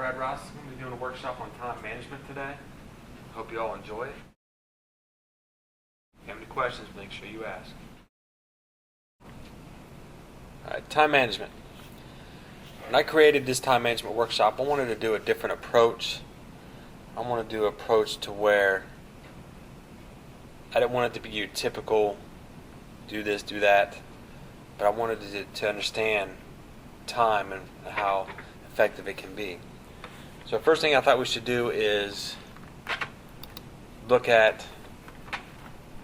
Brad Ross. I'm going to be doing a workshop on time management today. Hope you all enjoy it. If you have any questions, make sure you ask. Alright, time management. When I created this time management workshop, I wanted to do a different approach. I want to do an approach to where I didn't want it to be your typical do this, do that, but I wanted to understand time and how effective it can be. So the first thing I thought we should do is look at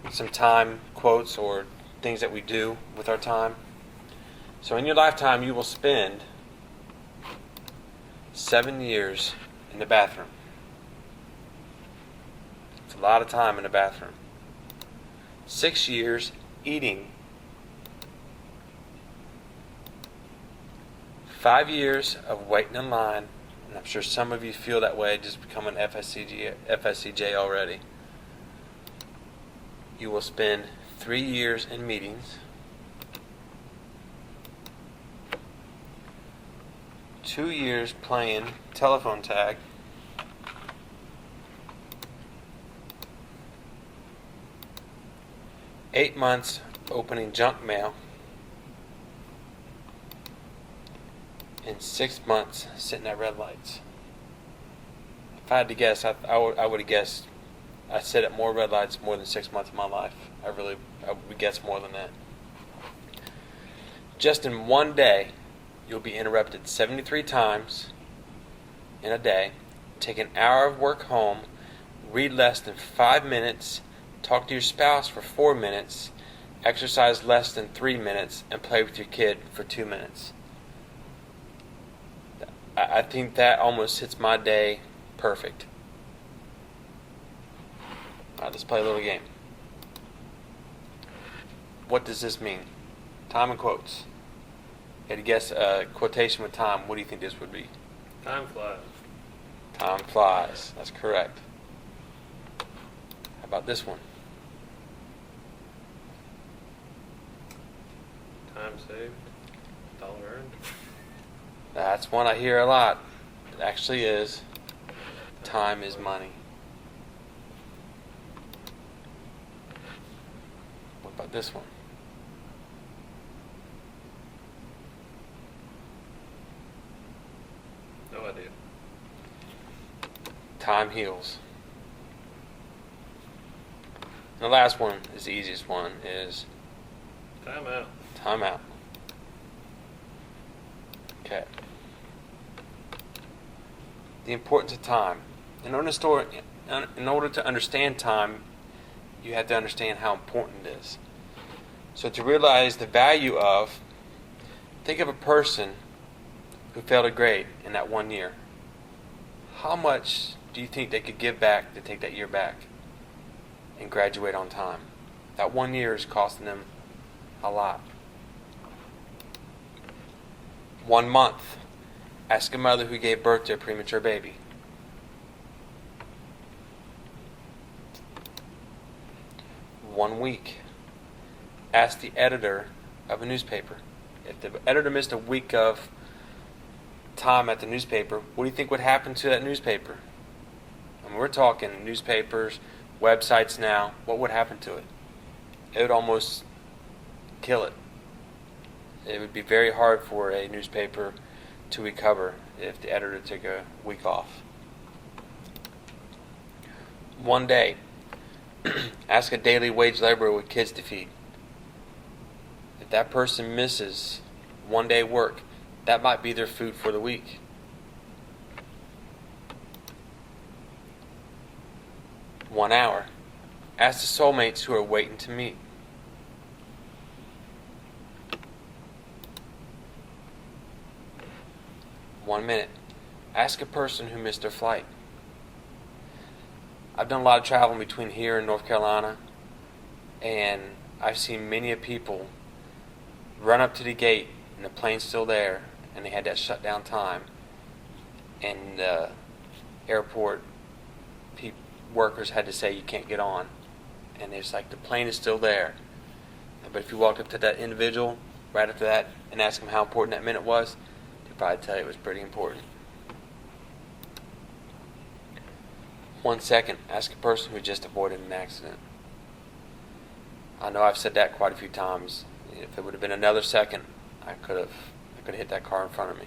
some time quotes or things that we do with our time. So in your lifetime, you will spend 7 years in the bathroom. It's a lot of time in the bathroom. 6 years eating. 5 years of waiting in line, and I'm sure some of you feel that way, just becoming FSCJ already. You will spend 3 years in meetings, 2 years playing telephone tag, 8 months opening junk mail, and 6 months sitting at red lights. If I had to guess, I would have guessed I sit at more red lights more than 6 months of my life. I would guess more than that. Just in one day, you'll be interrupted 73 times in a day, take an hour of work home, read less than 5 minutes, talk to your spouse for 4 minutes, exercise less than 3 minutes, and play with your kid for 2 minutes. I think that almost hits my day perfect. Alright, let's play a little game. What does this mean? Time and quotes. You had to guess a quotation with time. What do you think this would be? Time flies. Time flies. That's correct. How about this one? Time saved. Dollar earned. That's one I hear a lot. It actually is. Time is money. What about this one? No idea. Time heals. And the last one is the easiest one, is Time out. time out. Okay. The importance of time. In order to understand time, you have to understand how important it is. So to realize the value of, think of a person who failed a grade in that 1 year. How much do you think they could give back to take that year back and graduate on time? That 1 year is costing them a lot. 1 month. Ask a mother who gave birth to a premature baby. One week. Ask the editor of a newspaper. If the editor missed a week of time at the newspaper, what do you think would happen to that newspaper? I mean, we're talking newspapers, websites now. What would happen to it? It would almost kill it. It would be very hard for a newspaper to recover if the editor took a week off. 1 day. Ask a daily wage laborer with kids to feed. If that person misses 1 day work, that might be their food for the week. 1 hour. Ask the soulmates who are waiting to meet. 1 minute. Ask a person who missed their flight. I've done a lot of traveling between here and North Carolina, and I've seen many of people run up to the gate and the plane's still there, and they had that shutdown time, and the airport workers had to say you can't get on, and it's like the plane is still there. But if you walked up to that individual right after that and asked them how important that minute was, they'd probably tell you it was pretty important. 1 second, ask a person who just avoided an accident. I know I've said that quite a few times. If it would have been another second, I could have hit that car in front of me.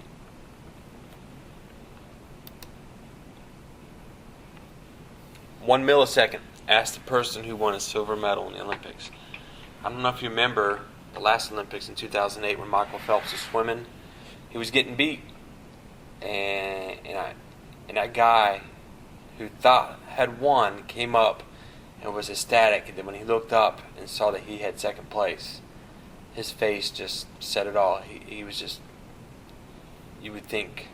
One millisecond, ask the person who won a silver medal in the Olympics. I don't know if you remember the last Olympics in 2008 when Michael Phelps was swimming. He was getting beat, and that guy who thought had won came up and was ecstatic. And then when he looked up and saw that he had second place, his face just said it all. He was just, you would think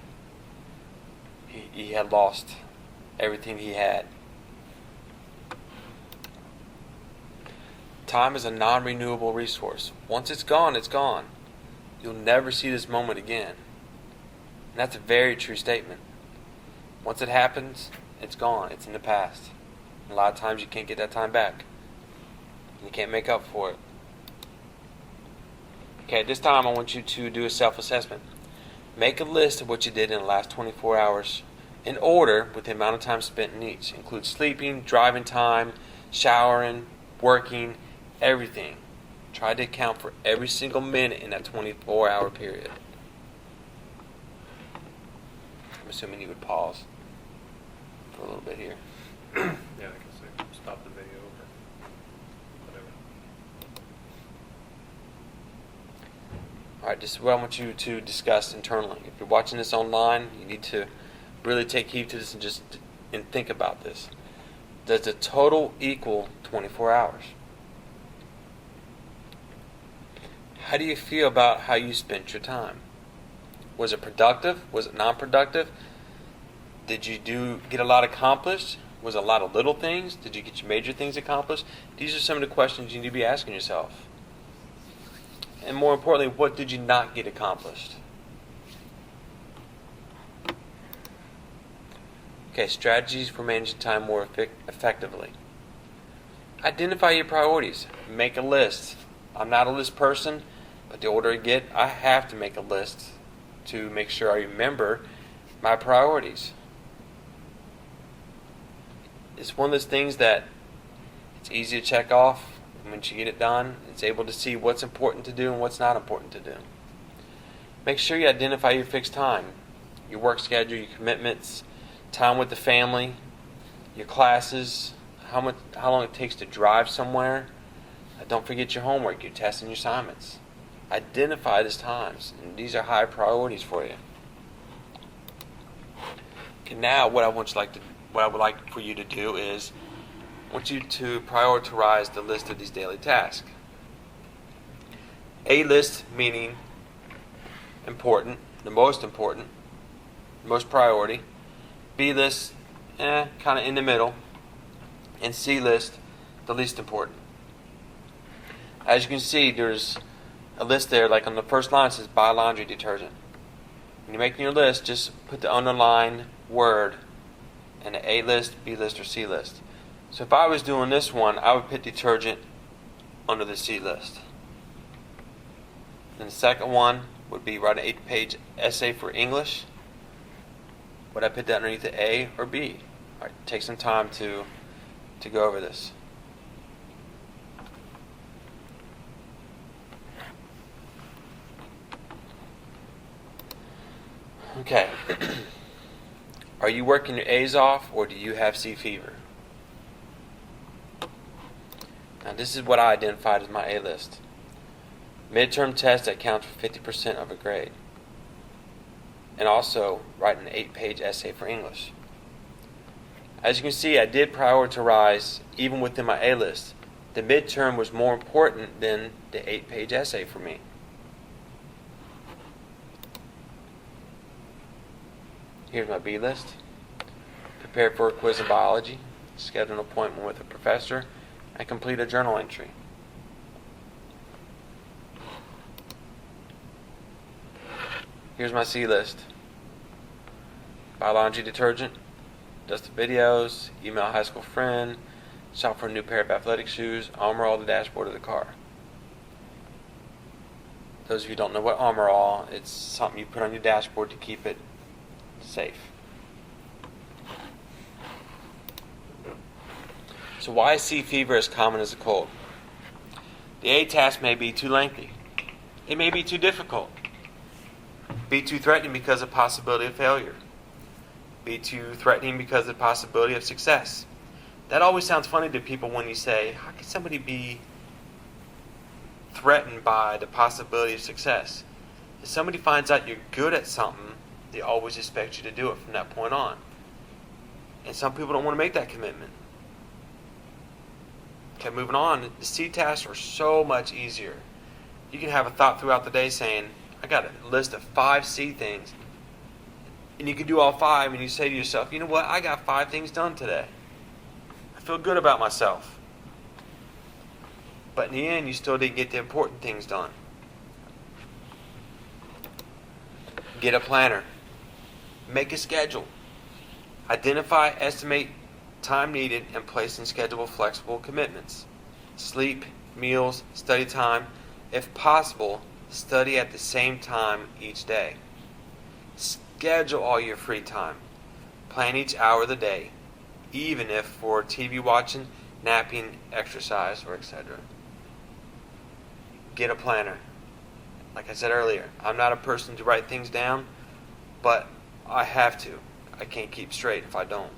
he had lost everything he had. Time is a non-renewable resource. Once it's gone, it's gone. You'll never see this moment again. And that's a very true statement. Once it happens, it's gone. It's in the past. And a lot of times you can't get that time back. You can't make up for it. Okay, at this time I want you to do a self-assessment. Make a list of what you did in the last 24 hours in order with the amount of time spent in each. Include sleeping, driving time, showering, working, everything. Try to account for every single minute in that 24-hour period. I'm assuming you would pause for a little bit here. Yeah, I can say stop the video or whatever. Alright, this is what I want you to discuss internally. If you're watching this online, you need to really take heed to this and think about this. Does the total equal 24 hours? How do you feel about how you spent your time? Was it productive? Was it non-productive? Did you get a lot accomplished? Was it a lot of little things? Did you get your major things accomplished? These are some of the questions you need to be asking yourself. And more importantly, what did you not get accomplished? Okay, strategies for managing time more effectively. Identify your priorities. Make a list. I'm not a list person, but the older I get, I have to make a list to make sure I remember my priorities. It's one of those things that it's easy to check off. Once you get it done, it's able to see what's important to do and what's not important to do. Make sure you identify your fixed time, your work schedule, your commitments, time with the family, your classes, how long it takes to drive somewhere. Don't forget your homework, your tests, and your assignments. Identify these times, and these are high priorities for you. Okay, now what I would like for you to do is, I want you to prioritize the list of these daily tasks. A list meaning important, the most priority. B list, kind of in the middle. And C list, the least important. As you can see, there's a list there, like on the first line it says buy laundry detergent. When you're making your list, just put the underlined word in the A list, B list, or C list. So if I was doing this one, I would put detergent under the C list. And the second one would be write an 8-page essay for English. Would I put that underneath the A or B? All right, take some time to go over this. Okay. Are you working your A's off, or do you have C fever? Now this is what I identified as my A list. Midterm test that counts for 50% of a grade. And also write an 8-page essay for English. As you can see, I did prioritize even within my A list. The midterm was more important than the 8-page essay for me. Here's my B list. Prepare for a quiz in biology, schedule an appointment with a professor, and complete a journal entry. Here's my C list. Buy laundry detergent, dust the videos, email a high school friend, shop for a new pair of athletic shoes, armor all the dashboard of the car. Those of you who don't know what armor all, it's something you put on your dashboard to keep it safe. So why is sea fever as common as a cold? The A task may be too lengthy. It may be too difficult. Be too threatening because of possibility of failure. Be too threatening because of the possibility of success. That always sounds funny to people when you say, how can somebody be threatened by the possibility of success? If somebody finds out you're good at something, they always expect you to do it from that point on. And some people don't want to make that commitment. Okay, moving on. The C tasks are so much easier. You can have a thought throughout the day saying, I got a list of 5 C things. And you can do all 5 and you say to yourself, you know what, I got 5 things done today. I feel good about myself. But in the end, you still didn't get the important things done. Get a planner. Make a schedule. Identify, estimate time needed, and place in schedule flexible commitments. Sleep, meals, study time. If possible, study at the same time each day. Schedule all your free time. Plan each hour of the day, even if for TV watching, napping, exercise, or etc. Get a planner. Like I said earlier, I'm not a person to write things down, but I have to. I can't keep straight if I don't.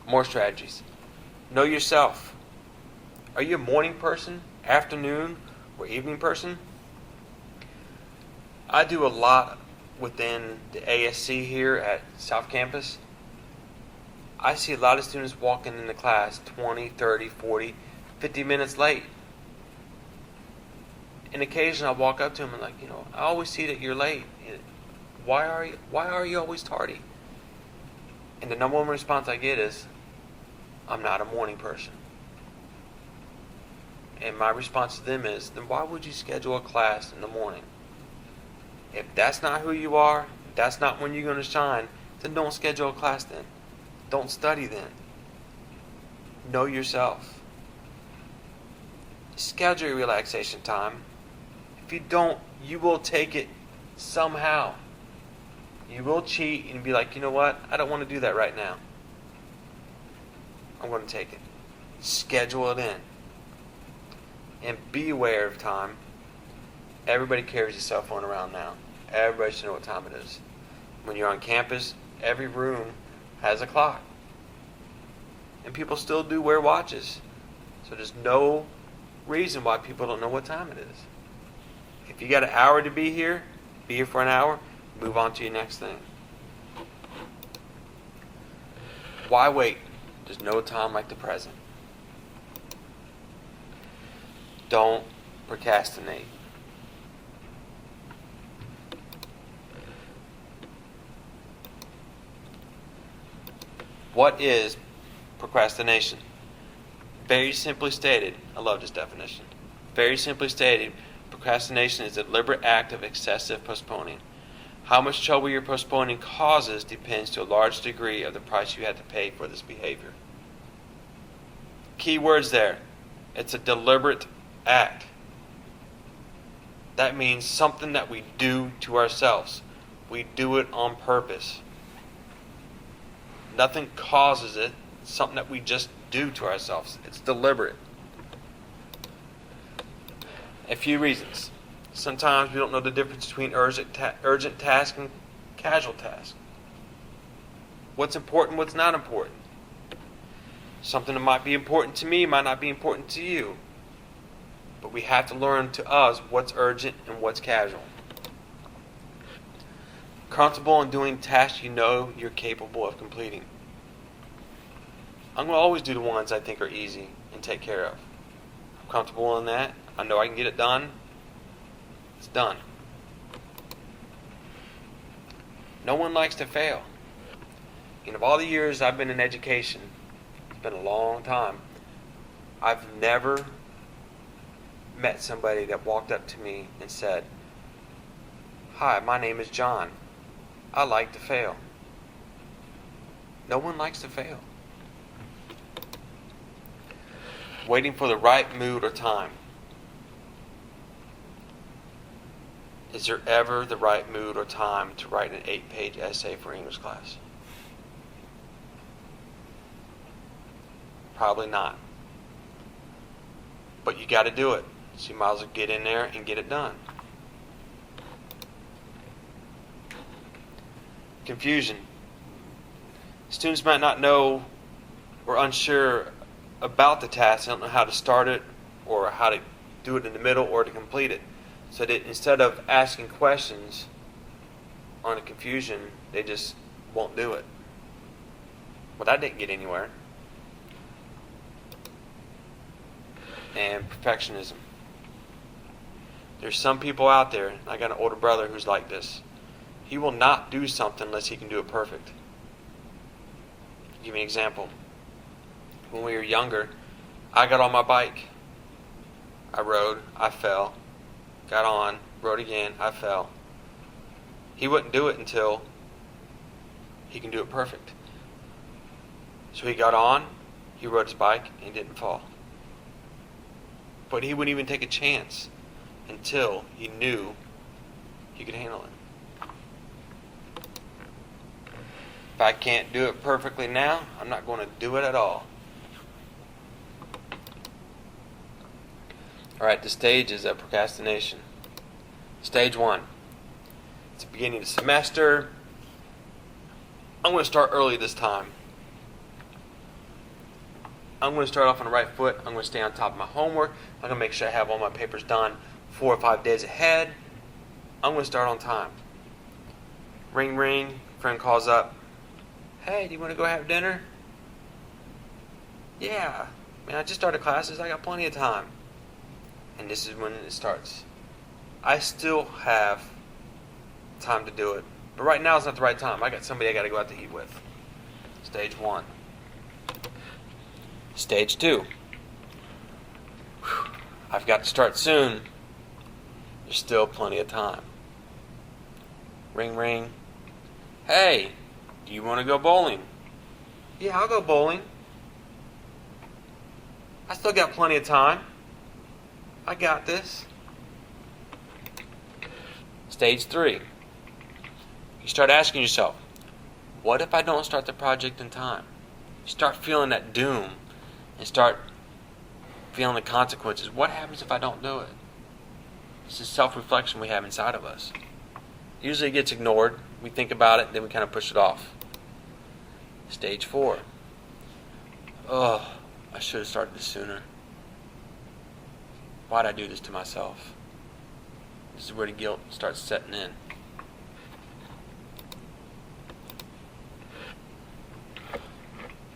More strategies. Know yourself. Are you a morning person, afternoon, or evening person? I do a lot within the ASC here at South Campus. I see a lot of students walking into class 20, 30, 40, 50 minutes late. And occasionally I walk up to them and like, I always see that you're late. Why are you always tardy? And the number one response I get is, I'm not a morning person. And my response to them is, then why would you schedule a class in the morning? If that's not who you are, if that's not when you're going to shine, then don't schedule a class then. Don't study then. Know yourself. Schedule your relaxation time. If you don't, you will take it somehow. You will cheat and be like, you know what? I don't want to do that right now. I'm going to take it. Schedule it in. And be aware of time. Everybody carries a cell phone around now. Everybody should know what time it is. When you're on campus, every room has a clock. And people still do wear watches. So there's no reason why people don't know what time it is. If you got an hour to be here for an hour, move on to your next thing. Why wait? There's no time like the present. Don't procrastinate. What is procrastination? Very simply stated, I love this definition. Very simply stated, procrastination is a deliberate act of excessive postponing. How much trouble your postponing causes depends to a large degree of the price you have to pay for this behavior. Key words there. It's a deliberate act. That means something that we do to ourselves. We do it on purpose. Nothing causes it. It's something that we just do to ourselves. It's deliberate. A few reasons. Sometimes we don't know the difference between urgent task and casual task. What's important, what's not important. Something that might be important to me might not be important to you. But we have to learn to us what's urgent and what's casual. Comfortable in doing tasks you know you're capable of completing. I'm going to always do the ones I think are easy and take care of. I'm comfortable in that. I know I can get it done. It's done. No one likes to fail. And of all the years I've been in education, it's been a long time, I've never met somebody that walked up to me and said, "Hi, my name is John. I like to fail." No one likes to fail. Waiting for the right mood or time. Is there ever the right mood or time to write an 8-page essay for English class? Probably not. But you got to do it. So you might as well get in there and get it done. Confusion. Students might not know or unsure about the task. They don't know how to start it or how to do it in the middle or to complete it. So that instead of asking questions on a confusion, they just won't do it. Well, that didn't get anywhere. And perfectionism. There's some people out there, I got an older brother who's like this. He will not do something unless he can do it perfect. I'll give you an example. When we were younger, I got on my bike. I rode, I fell. Got on, rode again, I fell. He wouldn't do it until he can do it perfect. So he got on, he rode his bike, and he didn't fall. But he wouldn't even take a chance until he knew he could handle it. If I can't do it perfectly now, I'm not going to do it at all. Alright, the stage is procrastination. Stage 1. It's the beginning of the semester. I'm going to start early this time. I'm going to start off on the right foot. I'm going to stay on top of my homework. I'm going to make sure I have all my papers done 4 or 5 days ahead. I'm going to start on time. Ring, ring. Friend calls up. Hey, do you want to go have dinner? Yeah. Man, I just started classes. I got plenty of time. And this is when it starts. I still have time to do it. But right now is not the right time. I got somebody I got to go out to eat with. Stage 1. Stage 2. I've got to start soon. There's still plenty of time. Ring, ring. Hey, do you want to go bowling? Yeah, I'll go bowling. I still got plenty of time. I got this. Stage 3. You start asking yourself, what if I don't start the project in time? You start feeling that doom and start feeling the consequences. What happens if I don't do it? It's a self-reflection we have inside of us. Usually it gets ignored. We think about it, then we kind of push it off. Stage 4. Oh, I should have started this sooner. Why'd I do this to myself? This is where the guilt starts setting in.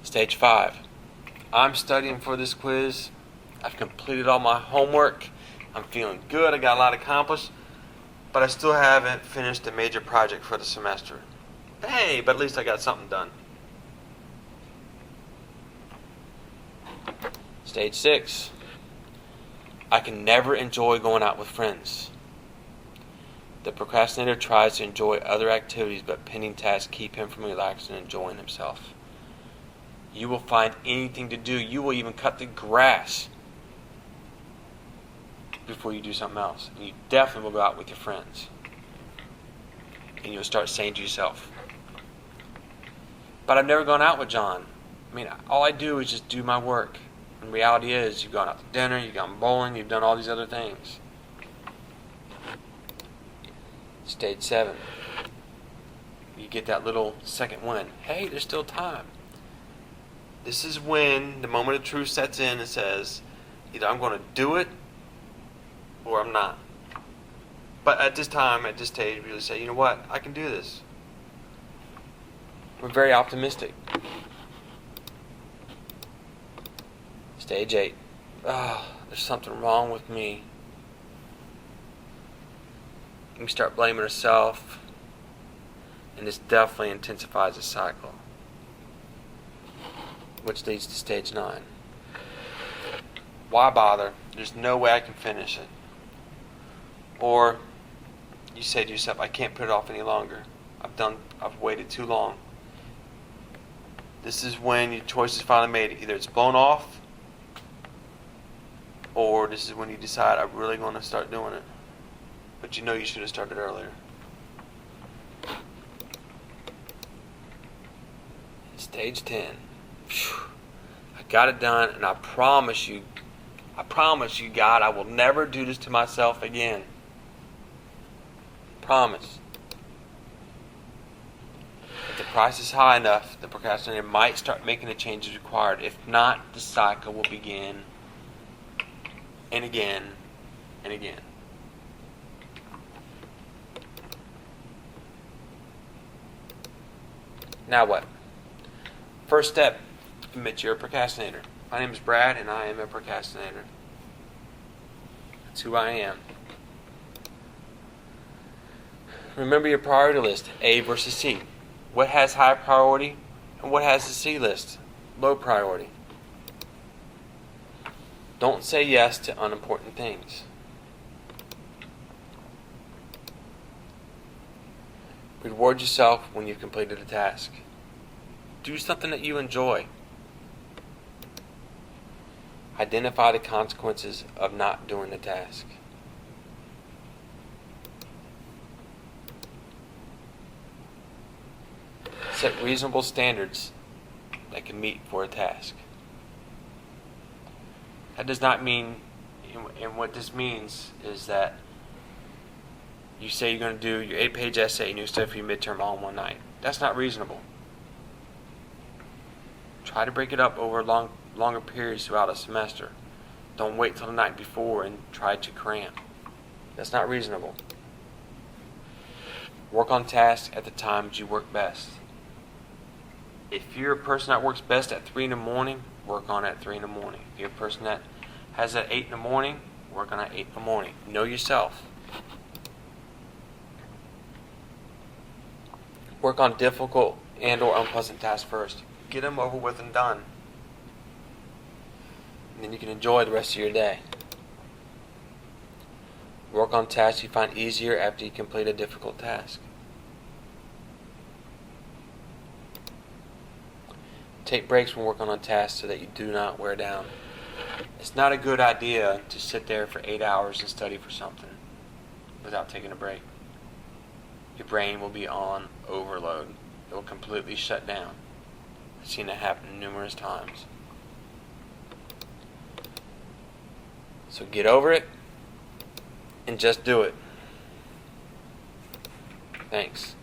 Stage 5. I'm studying for this quiz. I've completed all my homework. I'm feeling good. I got a lot accomplished. But I still haven't finished a major project for the semester. Hey, but at least I got something done. Stage 6. I can never enjoy going out with friends. The procrastinator tries to enjoy other activities, but pending tasks keep him from relaxing and enjoying himself. You will find anything to do. You will even cut the grass before you do something else. And you definitely will go out with your friends. And you'll start saying to yourself, but I've never gone out with John. I mean, all I do is just do my work. And the reality is, you've gone out to dinner, you've gone bowling, you've done all these other things. Stage 7. You get that little second win. Hey, there's still time. This is when the moment of truth sets in and says, either I'm going to do it or I'm not. But at this time, at this stage, we really say, you know what? I can do this. We're very optimistic. Stage 8. Oh, there's something wrong with me. You start blaming yourself, and this definitely intensifies the cycle, which leads to stage 9. Why bother? There's no way I can finish it. Or you say to yourself, I can't put it off any longer. I've waited too long. This is when your choice is finally made. Either it's blown off, or this is when you decide, I'm really going to start doing it. But you know you should have started earlier. Stage 10. Whew. I got it done, and I promise you, God, I will never do this to myself again. Promise. If the price is high enough, the procrastinator might start making the changes required. If not, the cycle will begin and again and again. Now what? First step, admit you're a procrastinator. My name is Brad, and I am a procrastinator. That's who I am. Remember your priority list, A versus C. What has high priority and what has the C list? Low priority. Don't say yes to unimportant things. Reward yourself when you've completed a task. Do something that you enjoy. Identify the consequences of not doing the task. Set reasonable standards that can meet for a task. That does not mean, and what this means is that you say you're going to do your 8-page essay and you study for your midterm all in one night. That's not reasonable. Try to break it up over longer periods throughout a semester. Don't wait till the night before and try to cram. That's not reasonable. Work on tasks at the times you work best. If you're a person that works best at 3 in the morning, work on it at 3 in the morning. If you're a person that has it at 8 in the morning, work on it at 8 in the morning. Know yourself. Work on difficult and or unpleasant tasks first. Get them over with and done. And then you can enjoy the rest of your day. Work on tasks you find easier after you complete a difficult task. Take breaks when working on tasks so that you do not wear down. It's not a good idea to sit there for 8 hours and study for something without taking a break. Your brain will be on overload. It will completely shut down. I've seen it happen numerous times. So get over it and just do it. Thanks.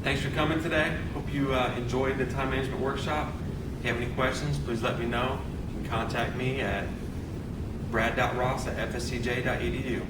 Thanks for coming today. Hope you enjoyed the time management workshop. If you have any questions, please let me know. You can contact me at brad.ross@fscj.edu.